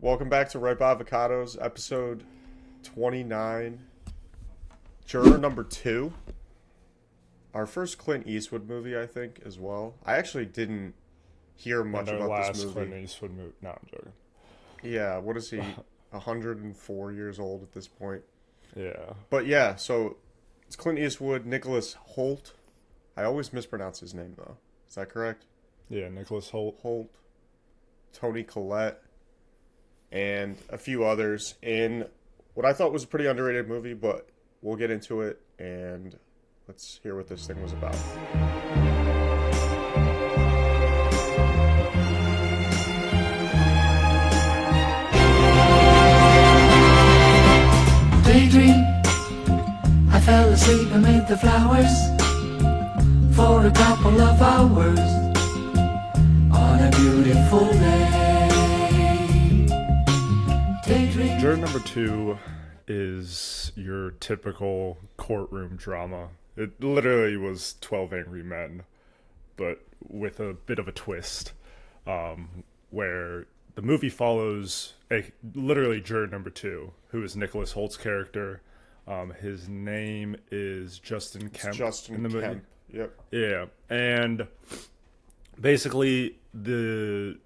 Welcome back to Ripe Avocados, episode 29. Juror number 2. Our first Clint Eastwood movie, I think, as well. I actually didn't hear much And our about last this movie. Clint Eastwood movie. No, I'm joking. Yeah, what is he? 104 years old at this point. Yeah. But yeah, so it's Clint Eastwood, Nicholas Holt. I always mispronounce his name, though. Is that correct? Yeah, Nicholas Holt. Holt, Tony Collette, and a few others in what I thought was a pretty underrated movie, but we'll get into it and let's hear what this thing was about. Daydream, I fell asleep amid the flowers for a couple of hours on a beautiful day. Daydream. Juror number 2 is your typical courtroom drama. It literally was 12 Angry Men, but with a bit of a twist, where the movie follows literally juror number 2, who is Nicholas Holt's character. His name is Justin Kemp. Justin in the movie. Kemp. Yep. Yeah, and basically the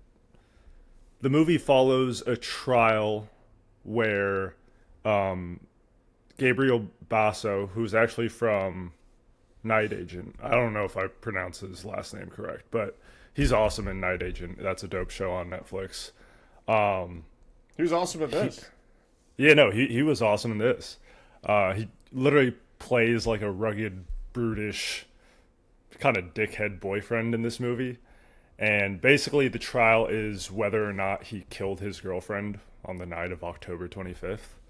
movie follows a trial where Gabriel Basso, who's actually from Night Agent, I don't know if I pronounce his last name correct, but he's awesome in Night Agent. That's a dope show on Netflix. He was awesome at this. He was awesome in this. He literally plays like a rugged, brutish, kind of dickhead boyfriend in this movie. And basically the trial is whether or not he killed his girlfriend on the night of October 25th.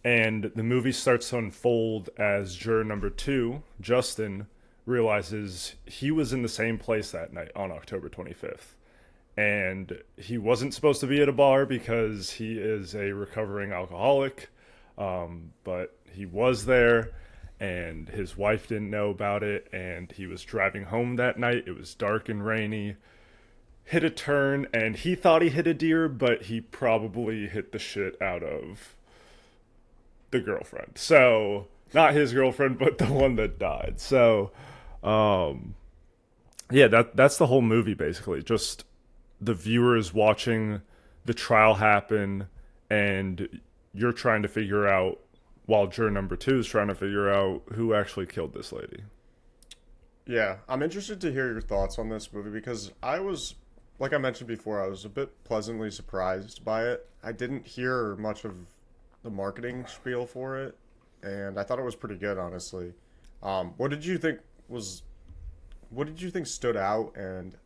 And the movie starts to unfold as juror number 2, Justin, realizes he was in the same place that night on October 25th. And he wasn't supposed to be at a bar because he is a recovering alcoholic, but he was there, and his wife didn't know about it, and he was driving home that night. It was dark and rainy, hit a turn, and he thought he hit a deer, but he probably hit the shit out of the girlfriend. So, not his girlfriend, but the one that died. So, that's the whole movie, basically. Just the viewer is watching the trial happen, and you're trying to figure out, while juror number 2 is trying to figure out who actually killed this lady. Yeah, I'm interested to hear your thoughts on this movie because I was, like I mentioned before, I was a bit pleasantly surprised by it. I didn't hear much of the marketing spiel for it, and I thought it was pretty good, honestly. What did you think stood out and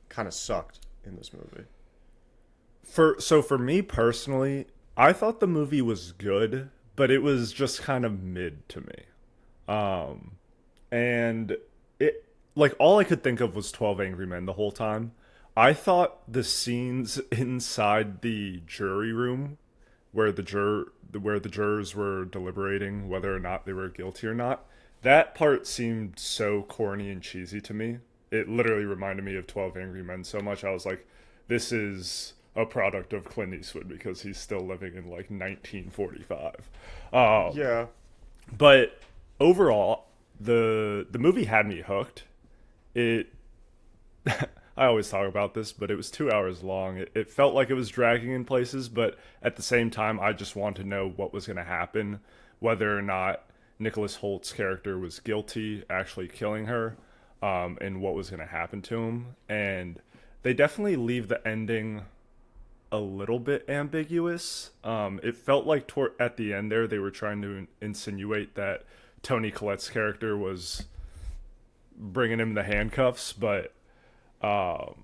kind of sucked in this movie? For me personally, I thought the movie was good, but it was just kind of mid to me. And it, like, all I could think of was 12 Angry Men the whole time. I thought the scenes inside the jury room where the jurors were deliberating whether or not they were guilty or not, that part seemed so corny and cheesy to me. It literally reminded me of 12 Angry Men so much. I was like, this is a product of Clint Eastwood because he's still living in like 1945. Yeah. But overall, the movie had me hooked. It I always talk about this, but it was 2 hours long. It felt like it was dragging in places, but at the same time, I just wanted to know what was going to happen, whether or not Nicholas Holt's character was guilty, actually killing her, and what was going to happen to him. And they definitely leave the ending a little bit ambiguous. It felt like at the end there, they were trying to insinuate that Tony Collette's character was bringing him the handcuffs, but overall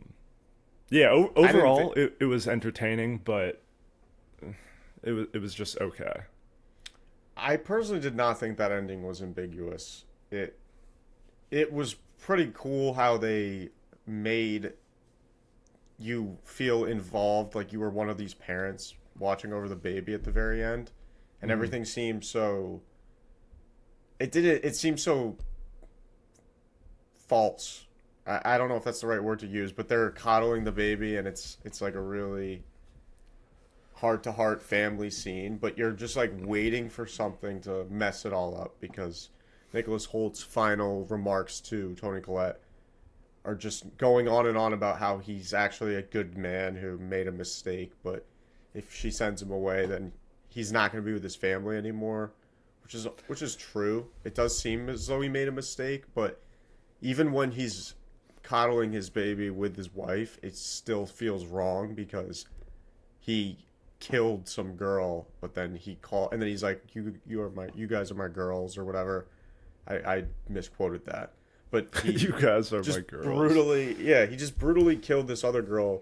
it was entertaining, but it was just okay. I personally did not think that ending was ambiguous. It was pretty cool how they made you feel involved, like you were one of these parents watching over the baby at the very end, and everything seemed so. It seemed so false I don't know if that's the right word to use, but they're coddling the baby, and it's like a really heart to heart family scene, but you're just like waiting for something to mess it all up because Nicholas Holt's final remarks to Toni Collette are just going on and on about how he's actually a good man who made a mistake, but if she sends him away, then he's not going to be with his family anymore, which is true. It does seem as though he made a mistake, but even when he's coddling his baby with his wife, it still feels wrong because he killed some girl, but then he called, and then he's like, you guys are my girls or whatever. I misquoted that, but he You guys are just my girls. he just brutally killed this other girl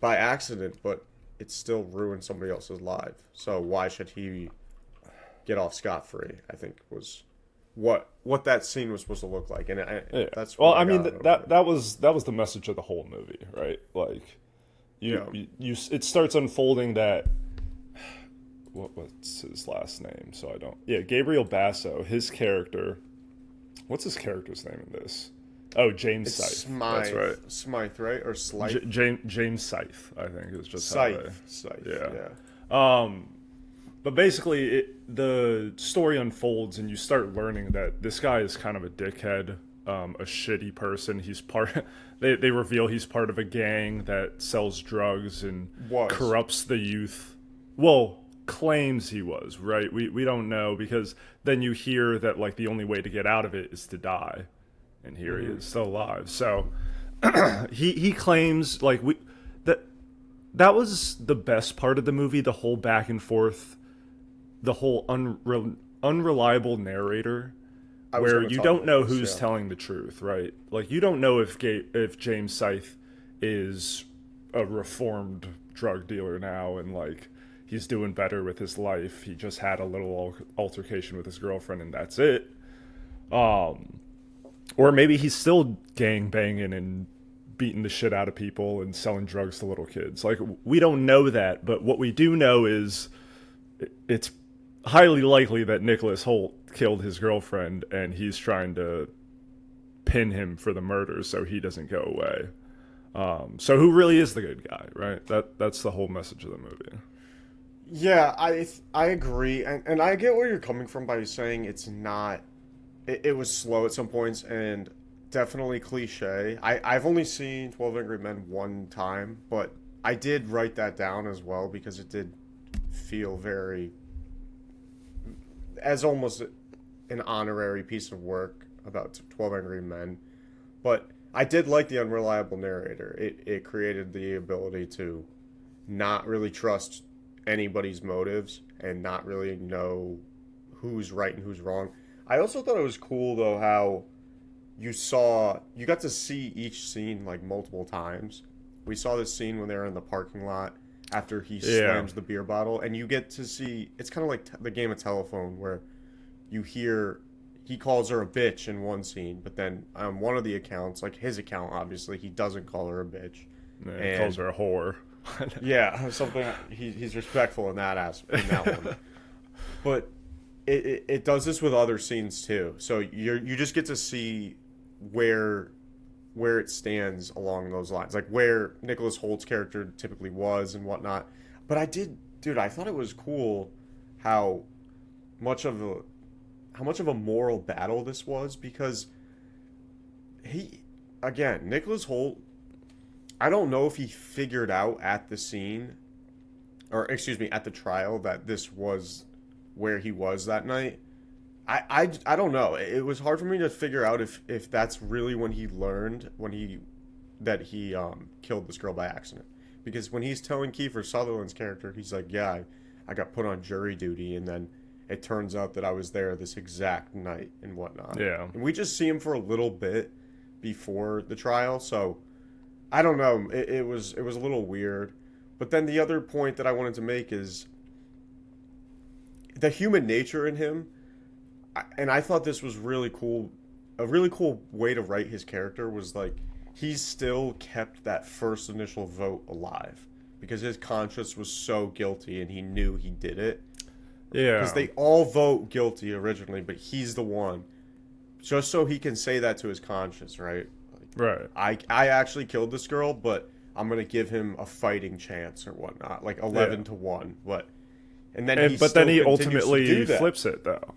by accident, but it still ruined somebody else's life. So why should he get off scot-free? I think was what that scene was supposed to look like, and that's well. what I mean, got out of it. that was the message of the whole movie, right? Like, it starts unfolding that. What's his last name? So I don't. Yeah, Gabriel Basso. His character. What's his character's name in this? Oh, James It's Scythe. Smythe. That's right. Smythe, right? Or Slythe? James Scythe, I think, is just Scythe. Yeah. But basically, the story unfolds, and you start learning that this guy is kind of a dickhead, a shitty person. He's part. They reveal he's part of a gang that sells drugs and corrupts the youth. Well, claims he was, right? We don't know, because then you hear that like the only way to get out of it is to die, and here he is still alive. So he claims like that was the best part of the movie, the whole back and forth, the whole unreliable narrator, where you don't know who's telling the truth, right? Like, you don't know if James Scythe is a reformed drug dealer now and like he's doing better with his life. He just had a little altercation with his girlfriend and that's it. Or maybe he's still gang banging and beating the shit out of people and selling drugs to little kids. Like, we don't know that, but what we do know is it's highly likely that Nicholas Holt killed his girlfriend and he's trying to pin him for the murder so he doesn't go away. So who really is the good guy, right? That's the whole message of the movie. Yeah, I agree, and I get where you're coming from by saying it's not. It was slow at some points and definitely cliche. I've only seen 12 Angry Men one time, but I did write that down as well because it did feel very as almost an honorary piece of work about 12 Angry Men. But I did like the unreliable narrator. It created the ability to not really trust anybody's motives and not really know who's right and who's wrong. I also thought it was cool though how you got to see each scene like multiple times. We saw this scene when they were in the parking lot after he slams the beer bottle, and you get to see, it's kind of like the game of telephone where you hear he calls her a bitch in one scene, but then on one of the accounts, like his account, obviously he doesn't call her a bitch. He calls her a whore. Yeah, something. He's respectful in that one, but it does this with other scenes too. So you just get to see where it stands along those lines, like where Nicholas Holt's character typically was and whatnot. But I thought it was cool how much of a moral battle this was, because Nicholas Holt, I don't know if he figured out at the scene, or excuse me, at the trial, that this was where he was that night. I don't know. It was hard for me to figure out if that's really when he learned that he killed this girl by accident. Because when he's telling Kiefer Sutherland's character, he's like, yeah, I got put on jury duty, and then it turns out that I was there this exact night and whatnot. Yeah. And we just see him for a little bit before the trial, so I don't know. It was a little weird. But then the other point that I wanted to make is the human nature in him. And I thought this was really cool. A really cool way to write his character was like, he still kept that first initial vote alive because his conscience was so guilty and he knew he did it. Yeah. Because they all vote guilty originally, but he's the one. Just so he can say that to his conscience, right? Right. I actually killed this girl, but I'm gonna give him a fighting chance or whatnot, like 11-1. And then But then he continues to ultimately do that. flips it though.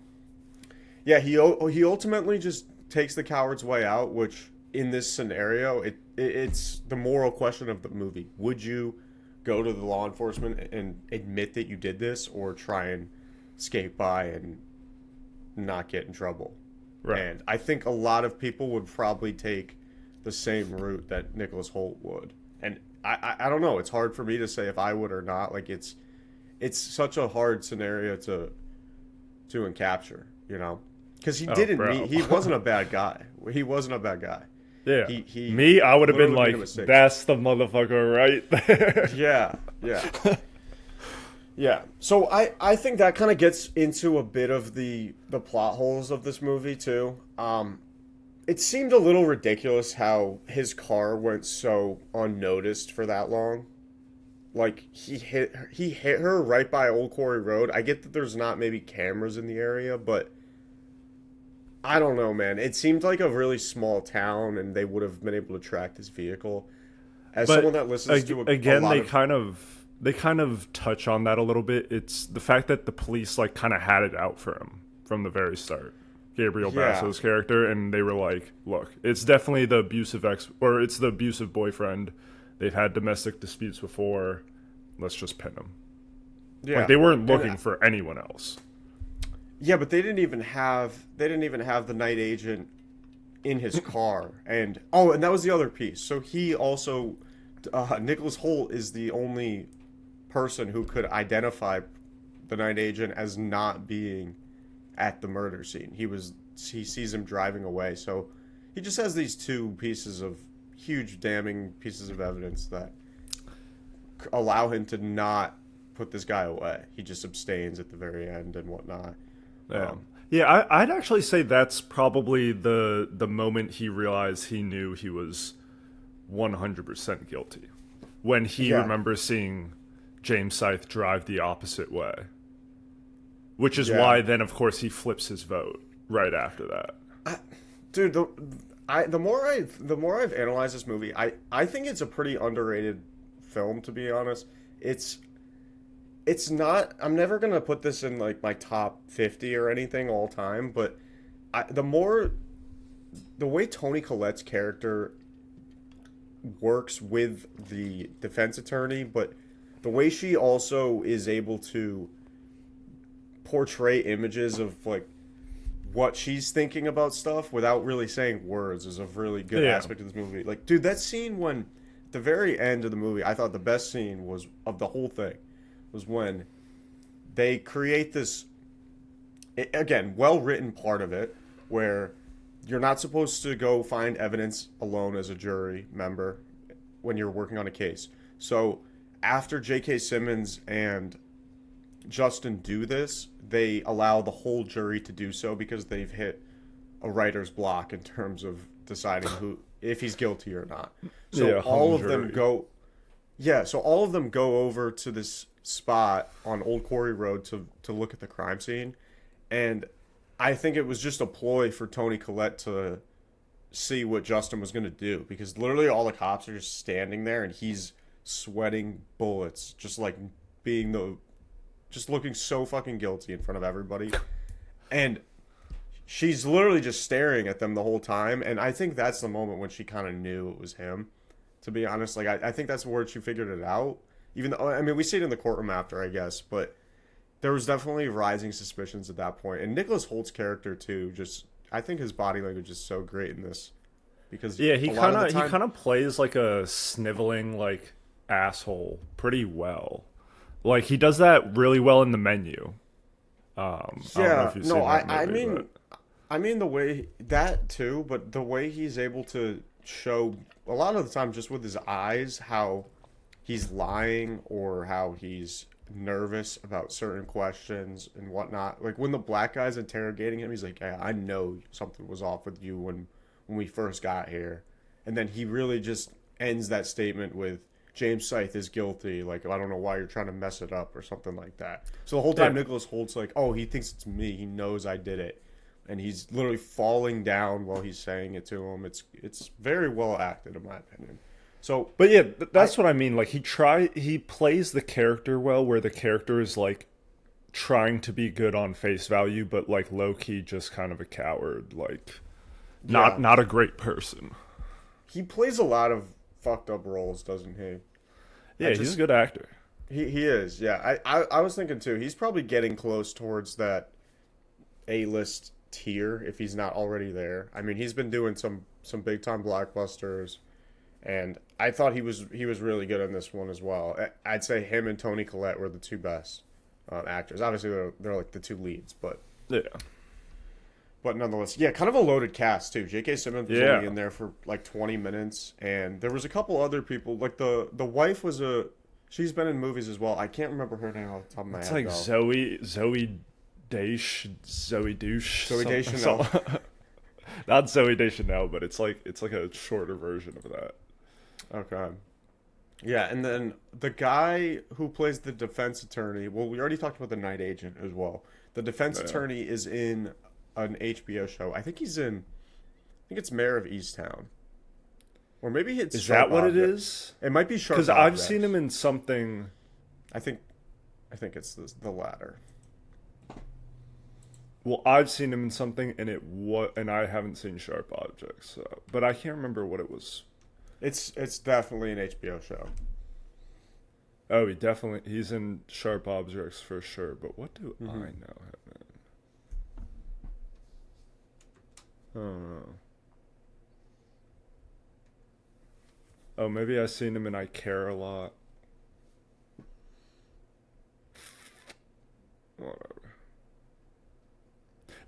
Yeah, he ultimately just takes the coward's way out, which in this scenario, it's the moral question of the movie. Would you go to the law enforcement and admit that you did this, or try and skate by and not get in trouble? Right. And I think a lot of people would probably take the same route that Nicholas Hoult would. And I don't know. It's hard for me to say if I would or not. Like it's such a hard scenario to capture, you know, because he didn't bro. he wasn't a bad guy. He wasn't a bad guy. Yeah. He Me, I would have been literally made a like, mistake. that's the motherfucker right there. Yeah. Yeah. So I think that kind of gets into a bit of the plot holes of this movie too. It seemed a little ridiculous how his car went so unnoticed for that long. Like he hit her right by Old Quarry Road. I get that there's not maybe cameras in the area, but I don't know, man. It seemed like a really small town, and they would have been able to track this vehicle. As someone that listens to a lot they kind of touch on that a little bit. It's the fact that the police like kind of had it out for him from the very start. Gabriel Basso's character, and they were like, look, it's definitely the abusive boyfriend. They've had domestic disputes before. Let's just pin him. Yeah. Like they weren't looking for anyone else. Yeah, but they didn't even have the night agent in his car. And that was the other piece. So he also Nicholas Hoult is the only person who could identify the night agent as not being at the murder scene. He sees him driving away. So he just has these two huge damning pieces of evidence that allow him to not put this guy away. He just abstains at the very end and whatnot. I'd actually say that's probably the moment he realized he knew he was 100% guilty. When he remembers seeing James Scythe drive the opposite way. Which is why then, of course, he flips his vote right after that. Dude, the more I've analyzed this movie, I think it's a pretty underrated film, to be honest. It's not. I'm never gonna put this in like my top 50 or anything all time, but the way Toni Collette's character works with the defense attorney, but the way she also is able to portray images of like what she's thinking about stuff without really saying words is a really good aspect of this movie. Like, dude, that scene when at the very end of the movie, I thought the best scene was of the whole thing was when they create this, again, well-written part of it where you're not supposed to go find evidence alone as a jury member when you're working on a case. So after J.K. Simmons and Justin do this, they allow the whole jury to do so because they've hit a writer's block in terms of deciding if he's guilty or not. So all of them go over to this spot on Old Quarry Road to look at the crime scene, and I think it was just a ploy for Toni Collette to see what Justin was going to do, because literally all the cops are just standing there and he's sweating bullets, just like just looking so fucking guilty in front of everybody, and she's literally just staring at them the whole time. And I think that's the moment when she kind of knew it was him, to be honest. Like I think that's where she figured it out. Even though, I mean, we see it in the courtroom after, I guess, but there was definitely rising suspicions at that point. And Nicholas Holt's character too, I think his body language is so great in this, because he kind of plays like a sniveling like asshole pretty well. Like he does that really well in The Menu. I mean the way that too, but the way he's able to show a lot of the time just with his eyes how he's lying or how he's nervous about certain questions and whatnot. Like when the black guy's interrogating him, he's like, "Yeah, I know something was off with you when we first got here," and then he really just ends that statement with, "James Scythe is guilty. Like, I don't know why you're trying to mess it up," or something like that. So the whole time Nicholas Holt's like, "Oh, he thinks it's me. He knows I did it." and he's literally falling down while he's saying it to him. It's very well acted in my opinion. So, But yeah, that's what I mean. Like he plays the character well, where the character is like trying to be good on face value, but like low key just kind of a coward, like not a great person. he plays a lot of fucked up roles, doesn't he? Yeah, he's a good actor. He is. Yeah, I was thinking too. He's probably getting close towards that A-list tier if he's not already there. I mean, he's been doing some big time blockbusters, and I thought he was really good in this one as well. I'd say him and Toni Collette were the two best actors. Obviously, they're like the two leads, but Yeah. nonetheless, yeah, kind of a loaded cast too. J.K. Simmons was only in there for like 20 minutes, and there was a couple other people. Like the wife was she's been in movies as well. I can't remember her name off the top of my It's head. like though. Zoe Douche. Zoe Deschanel. Not Zoe Deschanel, but it's like a shorter version of that. Okay. Yeah, and then the guy who plays the defense attorney. Well, we already talked about the night agent as well. The defense attorney is in an HBO show. I think he's in. I think it's Mayor of Easttown, or maybe it's. Is Sharp that what it Object. is? It might be Sharp. Because I've Objects. seen him in something. I think it's the latter. Well, I've seen him in something, and I haven't seen Sharp Objects, but I can't remember what it was. It's definitely an HBO show. Oh, he's in Sharp Objects for sure. But what do I know him in? I don't know. Oh, maybe I've seen him in I Care a Lot. Whatever.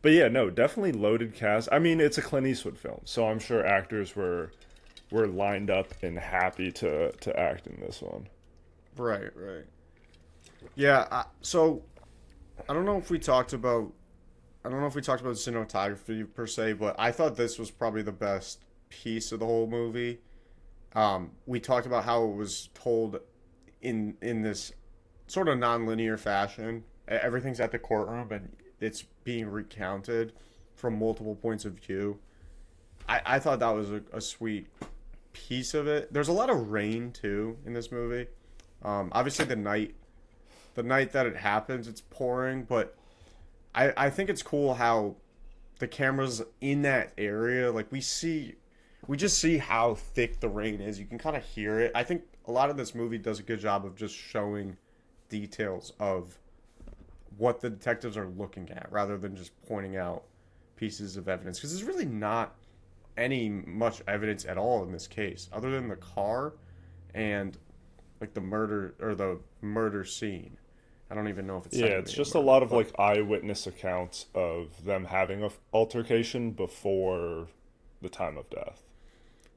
But yeah, no, definitely loaded cast. I mean, it's a Clint Eastwood film, so I'm sure actors were lined up and happy to act in this one. Right. Yeah. So I don't know if we talked about. Cinematography per se, but I thought this was probably the best piece of the whole movie. We talked about how it was told in this sort of non-linear fashion. Everything's at the courtroom and it's being recounted from multiple points of view. I thought that was a sweet piece of it. There's a lot of rain too in this movie. Obviously the night that it happens, it's pouring, but I think it's cool how the cameras in that area, like we just see how thick the rain is. You can kind of hear it. I think a lot of this movie does a good job of just showing details of what the detectives are looking at rather than just pointing out pieces of evidence. Because there's really not much evidence at all in this case other than the car and like the murder scene. I don't even know if it's it's just a lot of like eyewitness accounts of them having a altercation before the time of death.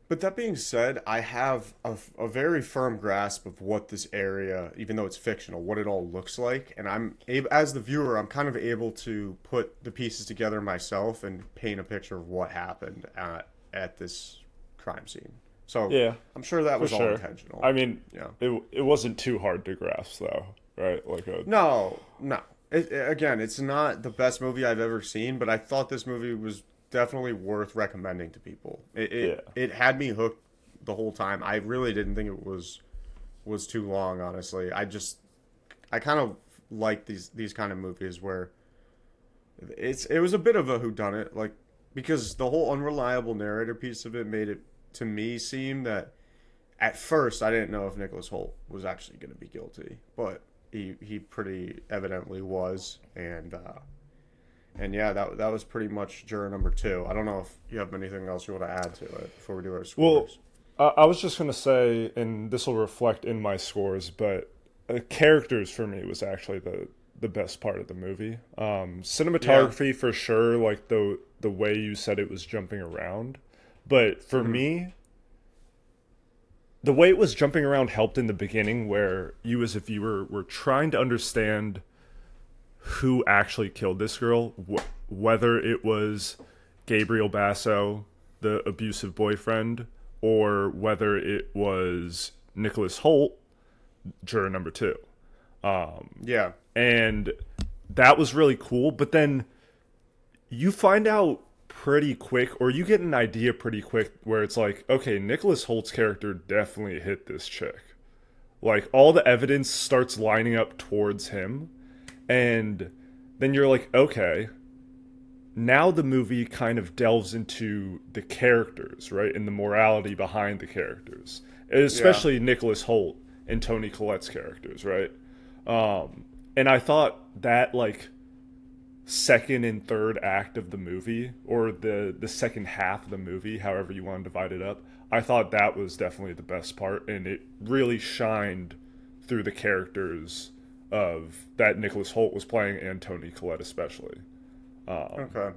But that being said, I have a very firm grasp of what this area, even though it's fictional, what it all looks like, and as the viewer, I'm kind of able to put the pieces together myself and paint a picture of what happened at this crime scene. So Yeah, I'm sure that was all sure. intentional. I mean, Yeah. it wasn't too hard to grasp though, right? No. Again, it's not the best movie I've ever seen, but I thought this movie was definitely worth recommending to people. It had me hooked the whole time. I really didn't think it was too long, honestly. I kind of like these kind of movies where it was a bit of a whodunit, like because the whole unreliable narrator piece of it made it to me seem that at first I didn't know if Nicholas Hoult was actually going to be guilty, but he pretty evidently was, and yeah, that was pretty much juror number 2. I don't know if you have anything else you want to add to it before we do our scores. Well, I was just going to say, and this will reflect in my scores, but characters for me was actually the best part of the movie. Cinematography for sure, like the way you said it was jumping around. But for me, the way it was jumping around helped in the beginning, where you as a viewer were trying to understand who actually killed this girl, whether it was Gabriel Basso, the abusive boyfriend, or whether it was Nicholas Hoult, juror number 2. Yeah. And that was really cool. But then you find out pretty quick, or you get an idea pretty quick, where it's like, okay, Nicholas Holt's character definitely hit this chick. Like, all the evidence starts lining up towards him, and then you're like, okay, now the movie kind of delves into the characters, right? And the morality behind the characters. Especially Nicholas Holt and Toni Collette's characters, right? And I thought that, like, second and third act of the movie, or the second half of the movie, however you want to divide it up, I thought that was definitely the best part, and it really shined through the characters of that Nicholas Holt was playing, and Toni Collette especially. Okay.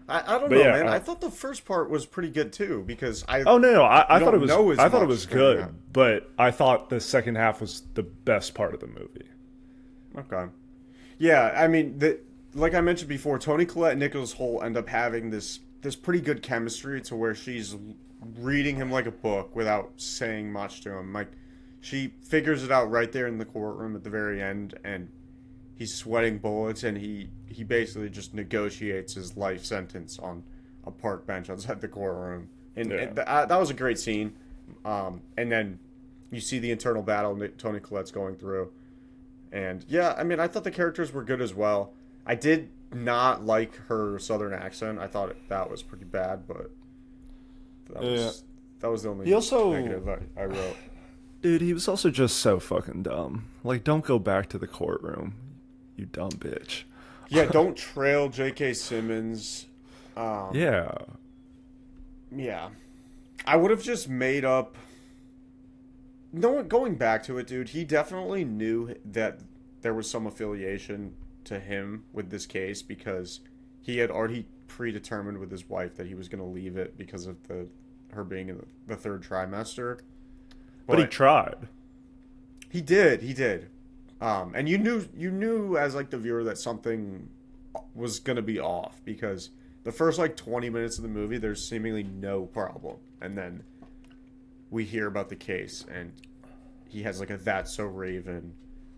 I don't know, yeah, man. I thought the first part was pretty good too, because I I thought it was I thought it was good, but I thought the second half was the best part of the movie. Okay. Yeah, I mean, like I mentioned before, Toni Collette and Nicholas Holt end up having this pretty good chemistry, to where she's reading him like a book without saying much to him. Like, she figures it out right there in the courtroom at the very end, and he's sweating bullets, and he basically just negotiates his life sentence on a park bench outside the courtroom. And that was a great scene. And then you see the internal battle Toni Collette's going through. And yeah, I mean, I thought the characters were good as well. I did not like her southern accent. I thought that was pretty bad, but that was the only negative I wrote. Dude, he was also just so fucking dumb. Like, don't go back to the courtroom, you dumb bitch. Yeah, don't trail J.K. Simmons. Yeah. I would have just made up... No, going back to it, dude, he definitely knew that there was some affiliation to him with this case, because he had already predetermined with his wife that he was going to leave it because of her being in the third trimester. But he tried. He did. And you knew as, like, the viewer, that something was going to be off, because the first, like, 20 minutes of the movie, there's seemingly no problem. And then we hear about the case, and he has, like, a That's So Raven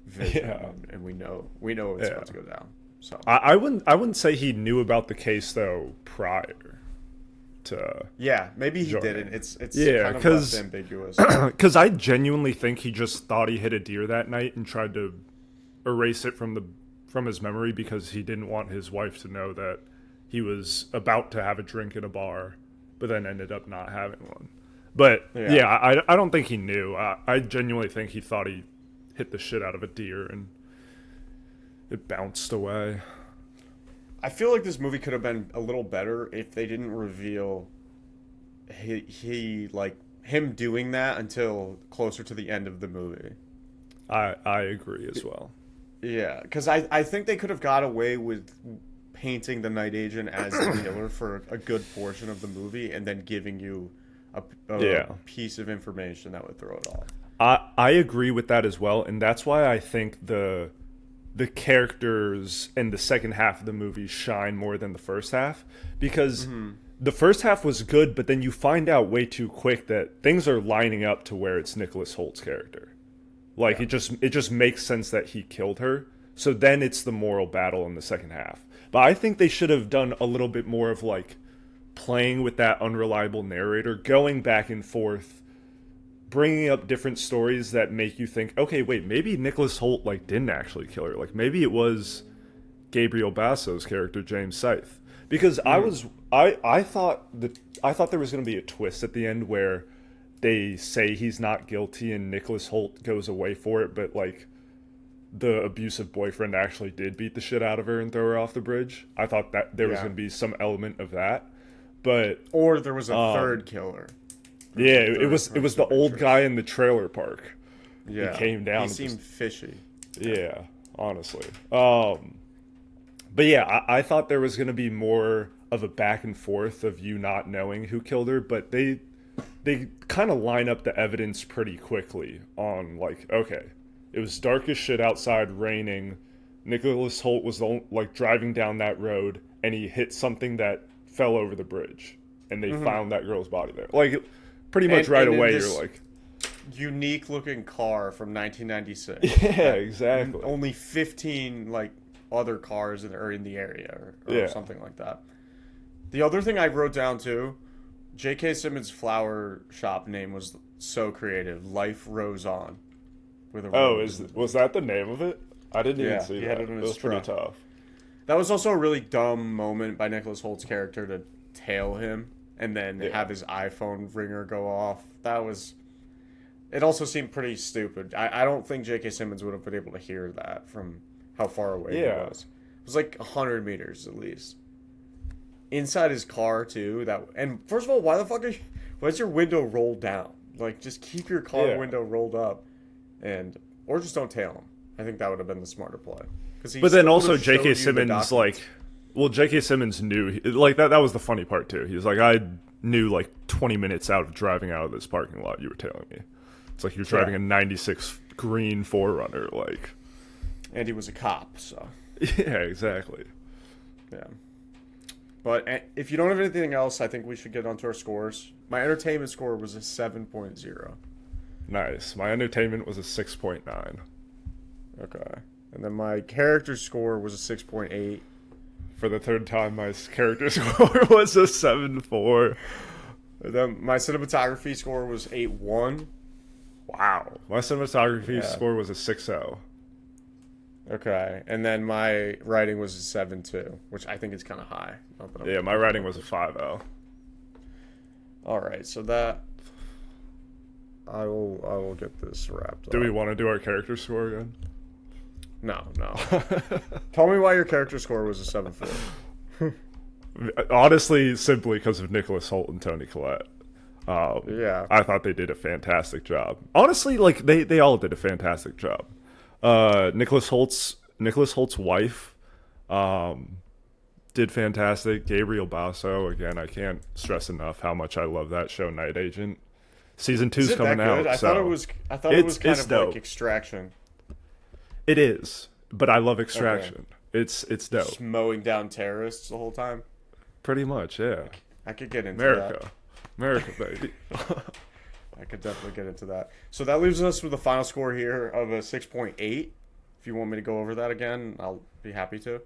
vision, and we know it's about to go down. So I wouldn't say he knew about the case, though, prior to... Yeah, maybe he joining. Didn't. It's kind of less ambiguous. Because I genuinely think he just thought he hit a deer that night and tried to erase it from his memory, because he didn't want his wife to know that he was about to have a drink in a bar, but then ended up not having one. But I don't think he knew. I genuinely think he thought he hit the shit out of a deer and it bounced away. I feel like this movie could have been a little better if they didn't reveal him doing that until closer to the end of the movie. I agree as well. Yeah, because I think they could have got away with painting the night agent as the killer for a good portion of the movie, and then giving you a piece of information that would throw it off. I agree with that as well, and that's why I think the characters in the second half of the movie shine more than the first half, because the first half was good, but then you find out way too quick that things are lining up to where it's Nicholas Holt's character. Like, it just makes sense that he killed her. So then it's the moral battle in the second half. But I think they should have done a little bit more of, like, playing with that unreliable narrator, going back and forth, bringing up different stories that make you think, okay, wait, maybe Nicholas Holt, like, didn't actually kill her. Like, maybe it was Gabriel Basso's character, James Scythe. Because I thought there was going to be a twist at the end where they say he's not guilty and Nicholas Holt goes away for it, but, like, the abusive boyfriend actually did beat the shit out of her and throw her off the bridge. I thought that there was going to be some element of that. Or there was a third killer. Yeah, it was the old guy in the trailer park. Yeah, he came down. He seemed fishy. Yeah, honestly. But yeah, I thought there was going to be more of a back and forth of you not knowing who killed her, but they kind of line up the evidence pretty quickly on, like, okay, it was dark as shit outside, raining. Nicholas Holt was driving down that road, and he hit something that fell over the bridge, and they found that girl's body there. Like, pretty much right away, you're like, unique looking car from 1996. Yeah, exactly. Only 15 like other cars are in the area or something like that. The other thing I wrote down too, J.K. Simmons' flower shop name was so creative. Life Rose On. With a Oh, rose. was that the name of it? I didn't even see he that. had it in It his was pretty truck. tough. That was also a really dumb moment by Nicholas Holt's character to tail him and then have his iPhone ringer go off. That was... It also seemed pretty stupid. I don't think J.K. Simmons would have been able to hear that from how far away he was. It was like 100 meters at least. Inside his car too. And first of all, why is your window rolled down? Like, just keep your car window rolled up, or just don't tail him. I think that would have been the smarter play. But then also J.K. Simmons, J.K. Simmons knew, that was the funny part too. He was like, I knew 20 minutes out of driving out of this parking lot, you were tailing me. It's like you're driving a 96 green 4Runner, And he was a cop, so. Yeah, exactly. Yeah. But if you don't have anything else, I think we should get onto our scores. My entertainment score was a 7.0. Nice. My entertainment was a 6.9. Okay. And then my character score was a 6.8. For the third time, my character score was a 7.4. And then my cinematography score was 8.1. Wow. My cinematography score was a 6.0. Okay. And then my writing was a 7.2, which I think is kind of high. Yeah, my writing was a 5.0. All right. So that... I will get this wrapped up. Do we want to do our character score again? No. Tell me why your character score was a 7.4. Honestly, simply because of Nicholas Holt and Toni Collette. I thought they did a fantastic job. Honestly, they all did a fantastic job. Nicholas Holt's wife did fantastic. Gabriel Basso, again, I can't stress enough how much I love that show, Night Agent. Season 2's coming out. I thought it was kind of dope. like Extraction. It is, but I love Extraction. Okay. It's dope. Just mowing down terrorists the whole time. Pretty much, yeah. I could get into America, baby. I could definitely get into that. So that leaves us with a final score here of a 6.8. If you want me to go over that again, I'll be happy to.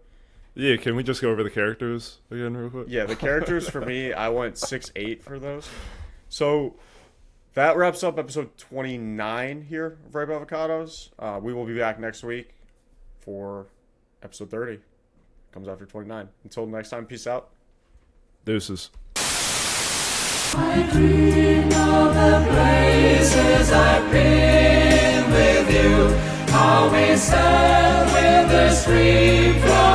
Yeah, can we just go over the characters again real quick? Yeah, the characters for me, I went 6.8 for those. So that wraps up episode 29 here of Ripe Avocados. We will be back next week for episode 30. Comes after 29. Until next time, peace out. Deuces. I dream of the places I've been with you. How we sat with the stream flowing.